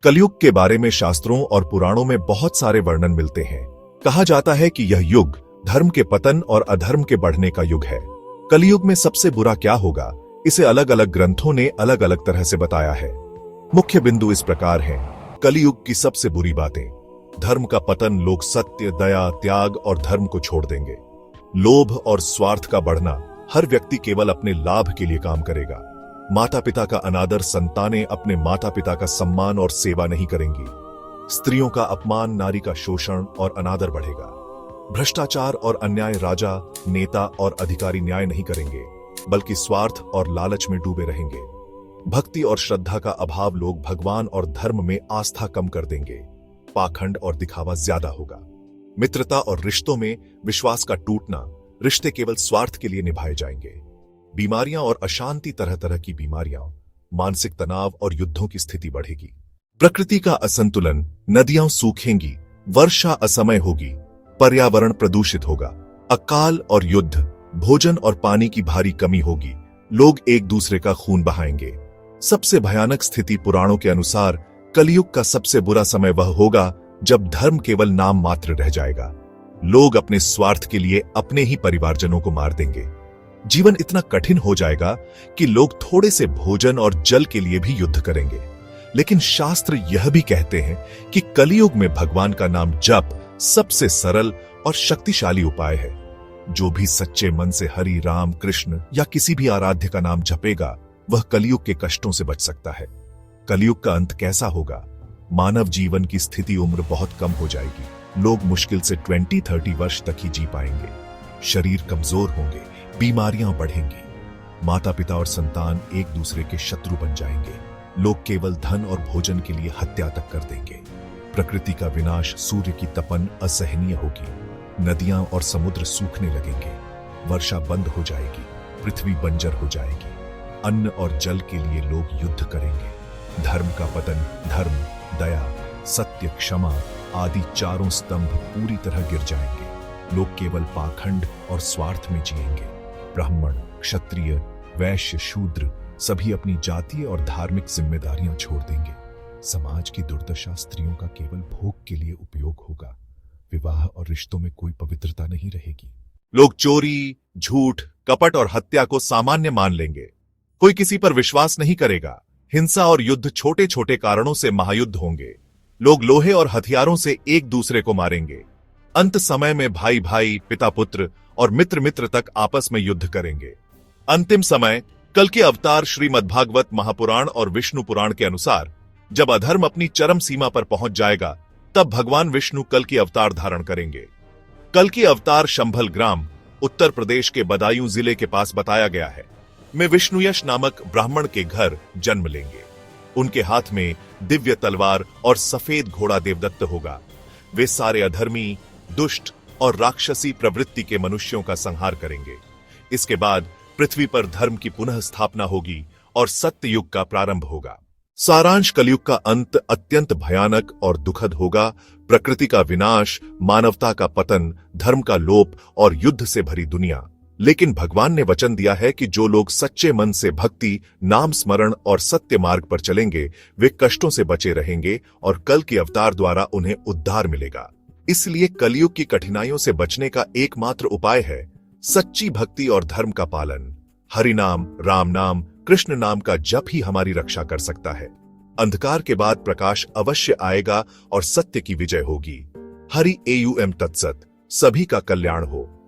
कलयुग के बारे में शास्त्रों और पुराणों में बहुत सारे वर्णन मिलते हैं। कहा जाता है कि यह युग धर्म के पतन और अधर्म के बढ़ने का युग है। कलयुग में सबसे बुरा क्या होगा, इसे अलग अलग ग्रंथों ने अलग अलग तरह से बताया है। मुख्य बिंदु इस प्रकार हैं। कलयुग की सबसे बुरी बातें। धर्म का पतन, लोग सत्य, दया, त्याग और धर्म को छोड़ देंगे। लोभ और स्वार्थ का बढ़ना, हर व्यक्ति केवल अपने लाभ के लिए काम करेगा। माता पिता का अनादर, संतानें अपने माता पिता का सम्मान और सेवा नहीं करेंगी। स्त्रियों का अपमान, नारी का शोषण और अनादर बढ़ेगा। भ्रष्टाचार और अन्याय, राजा, नेता और अधिकारी न्याय नहीं करेंगे, बल्कि स्वार्थ और लालच में डूबे रहेंगे। भक्ति और श्रद्धा का अभाव, लोग भगवान और धर्म में आस्था कम कर देंगे। पाखंड और दिखावा ज्यादा होगा। मित्रता और रिश्तों में विश्वास का टूटना, रिश्ते केवल स्वार्थ के लिए निभाए जाएंगे। बीमारियां और अशांति, तरह तरह की बीमारियां, मानसिक तनाव और युद्धों की स्थिति बढ़ेगी। प्रकृति का असंतुलन, नदियां सूखेंगी, वर्षा असमय होगी, पर्यावरण प्रदूषित होगा। अकाल और युद्ध, भोजन और पानी की भारी कमी होगी, लोग एक दूसरे का खून बहाएंगे। सबसे भयानक स्थिति पुराणों के अनुसार कलयुग का सबसे बुरा समय वह होगा जब धर्म केवल नाम मात्र रह जाएगा। लोग अपने स्वार्थ के लिए अपने ही परिवारजनों को मार देंगे। जीवन इतना कठिन हो जाएगा कि लोग थोड़े से भोजन और जल के लिए भी युद्ध करेंगे। लेकिन शास्त्र यह भी कहते हैं कि कलयुग में भगवान का नाम जप सबसे सरल और शक्तिशाली उपाय है। जो भी सच्चे मन से हरि, राम, कृष्ण या किसी भी आराध्य का नाम जपेगा, वह कलयुग के कष्टों से बच सकता है। कलयुग का अंत कैसा होगा? मानव जीवन की स्थिति, उम्र बहुत कम हो जाएगी। लोग मुश्किल से 20-30 वर्ष तक ही जी पाएंगे। शरीर कमजोर होंगे, बीमारियां बढ़ेंगी। माता पिता और संतान एक दूसरे के शत्रु बन जाएंगे। लोग केवल धन और भोजन के लिए हत्या तक कर देंगे। प्रकृति का विनाश, सूर्य की तपन असहनीय होगी। नदियां और समुद्र सूखने लगेंगे। वर्षा बंद हो जाएगी, पृथ्वी बंजर हो जाएगी। अन्न और जल के लिए लोग युद्ध करेंगे। धर्म का पतन, धर्म, दया, सत्य, क्षमा आदि चारों स्तंभ पूरी तरह गिर जाएंगे। लोग केवल पाखंड और स्वार्थ में जिएंगे। ब्राह्मण, क्षत्रिय, वैश्य, शूद्र सभी अपनी जातीय और धार्मिक जिम्मेदारियां छोड़ देंगे। समाज की दुर्दशा, स्त्रियों का केवल भोग के लिए उपयोग होगा। विवाह और रिश्तों में कोई पवित्रता नहीं रहेगी। लोग चोरी, झूठ, कपट और हत्या को सामान्य मान लेंगे। कोई किसी पर विश्वास नहीं करेगा। हिंसा और युद्ध, छोटे छोटे कारणों से महायुद्ध होंगे। लोग लोहे और हथियारों से एक दूसरे को मारेंगे। अंत समय में भाई भाई, पिता पुत्र और मित्र मित्र तक आपस में युद्ध करेंगे। अंतिम समय, कल के अवतार श्रीमद्भागवत महापुराण और विष्णु पुराण के अनुसार जब अधर्म अपनी चरम सीमा पर पहुंच जाएगा, तब भगवान विष्णु कल की अवतार धारण करेंगे। कल की अवतार शंभल ग्राम, उत्तर प्रदेश के बदायूं जिले के पास बताया गया है, में विष्णुयश नामक ब्राह्मण के घर जन्म लेंगे। उनके हाथ में दिव्य तलवार और सफेद घोड़ा देवदत्त होगा। वे सारे अधर्मी, दुष्ट और राक्षसी प्रवृत्ति के मनुष्यों का संहार करेंगे। इसके बाद पृथ्वी पर धर्म की पुनः स्थापना होगी और सत्य युग का प्रारंभ होगा। सारांश, कलयुग का अंत अत्यंत भयानक और दुखद होगा। प्रकृति का विनाश, मानवता का पतन, धर्म का लोप और युद्ध से भरी दुनिया। लेकिन भगवान ने वचन दिया है कि जो लोग सच्चे मन से भक्ति, नाम स्मरण और सत्य मार्ग पर चलेंगे, वे कष्टों से बचे रहेंगे और कल की अवतार द्वारा उन्हें उद्धार मिलेगा। इसलिए कलयुग की कठिनाइयों से बचने का एकमात्र उपाय है सच्ची भक्ति और धर्म का पालन। हरि नाम, राम नाम, कृष्ण नाम का जप ही हमारी रक्षा कर सकता है। अंधकार के बाद प्रकाश अवश्य आएगा और सत्य की विजय होगी। हरि एयू एम तत्सत। सभी का कल्याण हो।